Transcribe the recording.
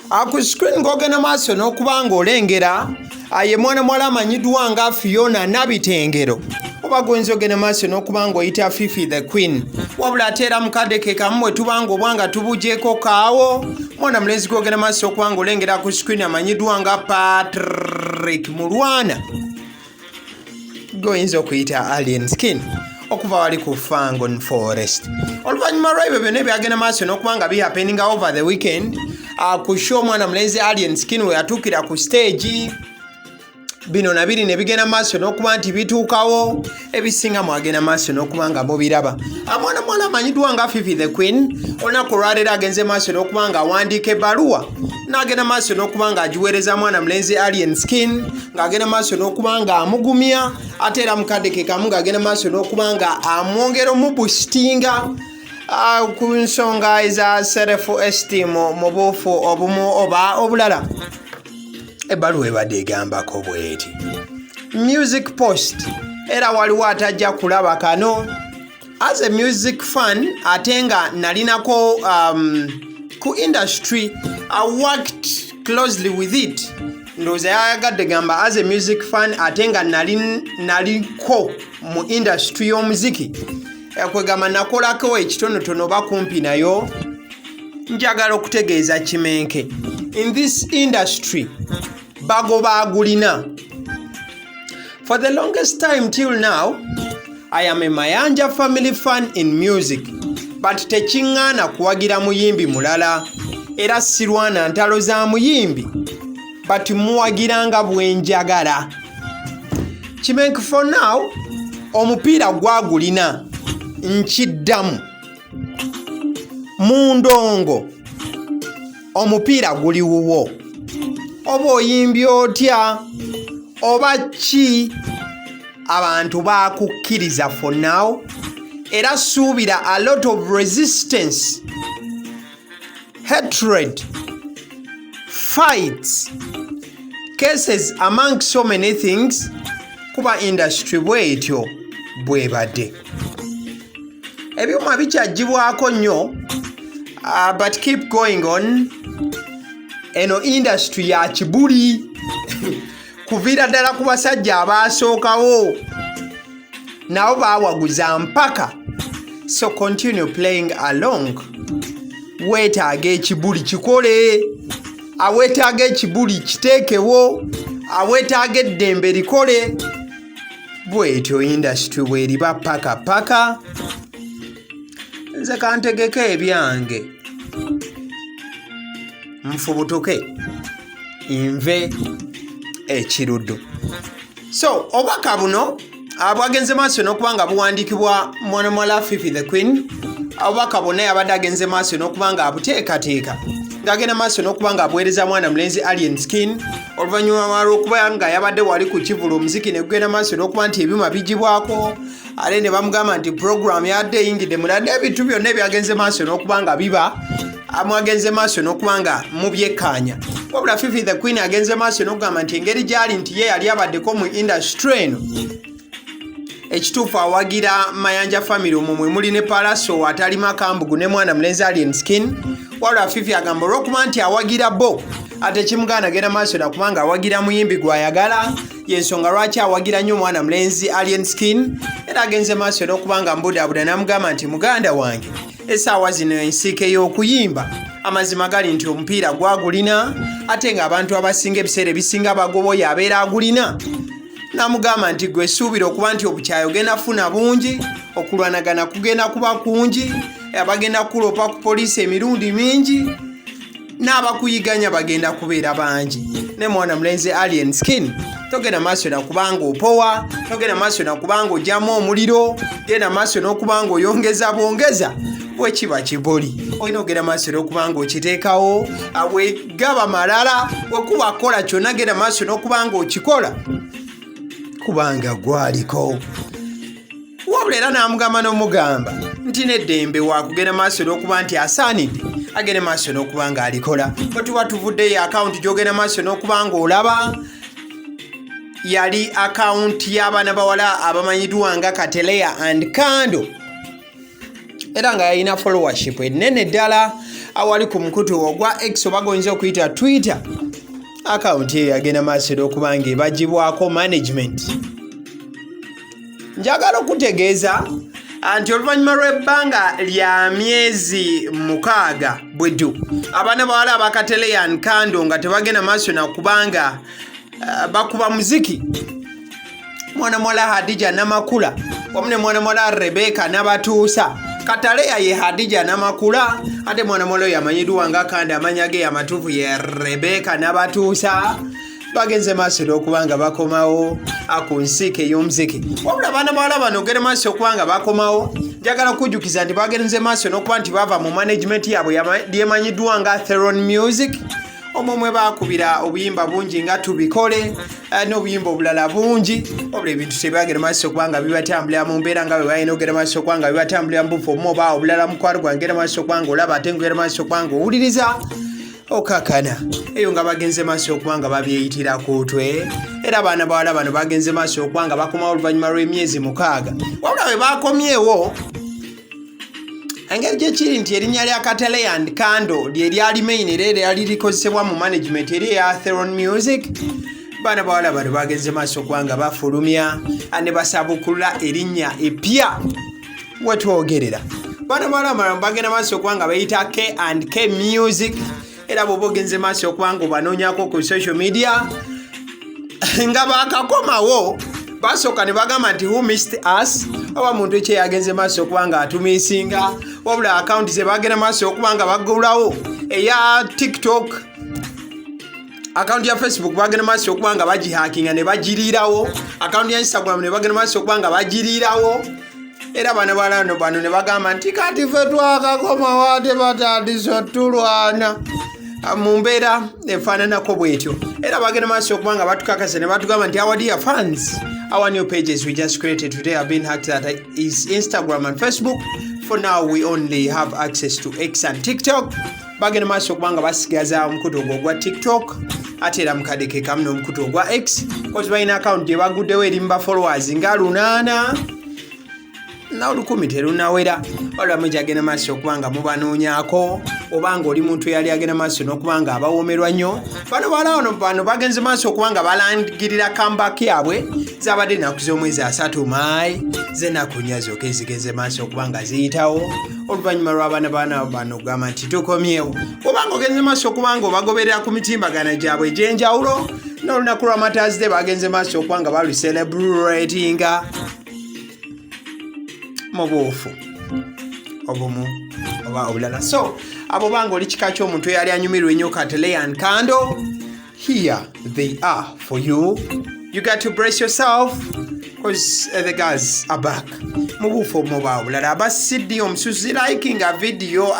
Ku screen ng'ogenda maaso n'okuba ng'olengera ye mwana muwala amanyiddwa nga Fiona Nabitengero oba gwenza ogenda maaso n'okuba ng'oyita Fifi the Queen wabula ate era mukadde ke kamu bwe tuba ng'obwanga tubugyeko kaawo mwana mulenzi gw'ogenda maaso okuba ng'olengera ku screen amanyiddwa nga Patrick Mulwana goyinza okuyita Alien Skin okuva wali ku Fangon Forest. Oluvannyuma lw'ebyo byonna ebyagenda maaso n'okuba nga bihappening over the weekend ku show mwana mulenzi Alien Skin we yatuukira ku stage bino na biri ne bigenda maaso n'okuba nti bituukawo ebisinga mwagenda maaso n'okuba nga mubiraba. Mwana muwala amanyiddwa nga Fifi the Queen olunaku olwaleero agenze maaso n'okuba nga awandiika ebbaluwa n'agenda maaso n'okuba nga agiweereza mwana mulenzi Alien Skin ng'agenda maaso n'okuba nga amugumya ate era mukadde ke kamu ng'agenda maaso n'okuba nga amwongera omubusitinga ku nsonga eza self esteem mu buufu obumu oba obulala. Ebbaluwa ebadde egambako bweti music post era waliwo atajja kulaba kano as a music fan ate nga nalinako ku industry I worked closely with it ndowooza yayagadde gamba as a music fan ate nga naliko mu industry y'omuziki kwegamba nakolako ekitonotono oba kumpi nayo. Njagala okutegeeza kimenke in this industry bagoba agulina. For the longest time till now I am a Mayanja family fan in music but tekiŋŋaana kuwagira muyimbi mulala era sirwana ntalo za muyimbi but muwagiranga bwenjagala. Kimenke for now omupiira gwagulina nkiddamu mundongo omupiira guli wuwo oba oyimbye otya oba ki abantu bakukkiriza for now era suubira a lot of resistance hatred fights cases among so many things kuba industry bwetyo bwebadde ebyuma bikyagibwako nnyo but keep going on. Eno industry ya kibuli kuviira ddala ku basajja abaasookawo nabo baawaguza mpaka so continue playing along. Weetaaga ekibuli kikole aweetaaga ekibuli kiteekewo aweetaaga eddembe likole bwetyo industry bweriba paka nze kantegeko ebyange nfubutuke nve ekiruddu. So obubaka buno bwagenze maaso n'okuba nga buwandiikibwa mwana muwala Fifi the Queen. Obubaka bwonna yabadde agenze maaso n'okuba nga abuteekateeka ng'agenda maaso n'okuba nga abuweereza mwana mulenzi Alien Skin oluvannyuma lw'okuba nga yabadde wali ku kivulu omuziki ne gugenda maaso n'okuba nti ebyuma bigibwako ate ne bamugamba nti program yadde eyingidde muladde ebintu byonna ebyagenze maaso n'okuba nga biba amwagenze maaso n'okuba nga mubyekkaanya. Wabula Fifi the Queen agenze maaso n'okugamba nti engeri gy'ali nti ye yali abaddeko mu industry eno ekituufu awagira Mayanja family omwo mwe muli ne Palaso atali Makambugu ne mwana mulenzi Alien Skin. Wabula Fifi agamba olw'okuba nti awagira bo ate kimugaana agenda maaso nakubanga awagira muyimbi gw'ayagala yensonga lwaki awagira nnyo mwana mulenzi Alien Skin era agenze maaso n'okuba nga mbudaabuda n'amugamba nti muganda wange essaawa zino ensiike y'okuyimba amazima gali nti omupiira gwagulina ate ng'abantu abasinga ebiseera ebisinga bagoboyo abeera agulina. N'amugamba nti gwe suubira okuba nti obukyayi ogenda funa bungi okulwanagana kugenda kuba kungi abagenda kulopa ku poliisi emirundi mingi n'abakuyiganya bagenda kubeera bangi. Ne mwana mulenzi Alien Skin togenda maaso nakubanga opowa togenda maaso nakubanga ojjamu omuliro genda maaso n'okubanga oyongeza bwongeza bwekiba kiboli olina ogenda maaso n'okubanga okiteekawo awegaba malala wekuba kola kyonna genda maaso n'okubanga okikola kubanga gwaliko. Wabula era n'amugamba n'omugamba nti n'eddembe wakugenda maaso n'okuba nti asaanidde agende maaso n'okuba nga alikola. Bwe tuba tuvuddeyo akawunti gy'ogenda maaso n'okuba nga olaba yali akawunti y'abaana bawala abamanyiddwa nga Kataleya and Kandle era nga yalina followership ennene ddala awali ku mukutu ogwa X oba goyinza okuyita Twitter. Akaunti eyo yagenda maaso okubanga ebagibwako management. Njagala okutegeeza nti oluvannyuma lw'ebbanga lya myezi 6 bweddu abaana bawala aba Kataleya and Kandle nga tebagenda maaso nakubanga bakuba muziki. Mwana mwala Hadija Namakula wamu ne mwana mwala Rebecca Nabatuusa. Kataleya ye Hadija Namakula ate mwana mwala oyo amanyiddwa nga kandi amanya ge amatuufu ye Rebecca Nabatuusa. Bagenze maaso okubanga bakomawo ku nsiike ey'omuziki. Wabula abaana bawala bano ogere maaso okubanga bakomawo njagala kujjukiza nti bagenze maaso n'okuba nti bava mu management yaabwe lyemanyiddwa nga Theron Music. Omwo mwe baakubira obuyimba bungi nga Tubikole n'obuyimba obulala bungi. Wabula ebintu tebyagera maaso okubanga bibatambulira mu mbeera nga bwe balina ogera maaso okubanga bibatambulira mu bufu omu oba obulala mukwano gwange maaso okubanga olaba ate ngera maaso okubanga owuliriza okakana eyo nga bagenze maaso okubanga babyeyitira ku twe. Era abaana bawala bano bagenze maaso okubanga bakomawo oluvannyuma lw'emyezi 6. Wabula bwe bakomyewo engeri gyekiri nti erinnya lya Kataleya and Kandle lye lyali main era lyali likozesebwa mu management eri eya Theron Music. Baana bawala bano bagenze maaso okubanga bafulumya ne basabukulula erinnya eppya wetwogerera. Baana bawala bano bagenda maaso okubanga bayita K&K Music. Era bw'oba ogenze maaso okubanga obanoonyako ku social media nga baakakomawo basooka ne bagamba nti who missed us oba muntu kye yagenze maaso okubanga atumisinga. Wabula akawunti ze bagenda maaso okubanga bagulawo eya TikTok, akawunti ya Facebook bagenda maaso okubanga bagihakinga ne bagiriirawo, akawunti ya Instagram ne bagenda maaso okubanga bagiriirawo. Era bana balano bano ne bagamba nti kati ffe twakakomawo ate batandise tulwana mu mbeera efaananako bwetyo. Era bagenda maaso okubanga batukakasa ne batugamba nti our dear fans, our new pages we just created today have been hacked. That is Instagram and Facebook. For now we only have access to X and TikTok. Bagenda maaso okubanga basigaza omukutu ogwo ogwa TikTok ate era mukadeke kamu n'omukutu ogwa X kozi balina akawunti gye baguddewo erimu ba followers nga 8 na 10 terunawera. Olwamu gyagenda maaso okubanga mubanoonyako obanga oli muntu yali agenda maaso n'okubanga abawoomerwa nnyo. Bano bawala bano bagenze maaso okubanga balangirira comeback yaabwe zabadde ennaku z'omwezi 3 Maayi z'ennaku 4 zokka ezigenze maaso okubanga ziyitawo oluvannyuma lw'abaana bano gamba nti tukomyewo. Obanga ogenze maaso okubanga obagoberera ku mitimbagana gyabwe egy'enjawulo n'olunaku lwa Matazde bagenze maaso okubanga baluselebratinga mu buufu obumu oba obulala. So abo banga oli kika ky'omuntu eyali anyumirwa ennyo Kataleya and Kandle, here they are for you. You got to brace yourself because the guys are back. Mu buufu obumu oba obulala. Abasidi omusuzi liking a video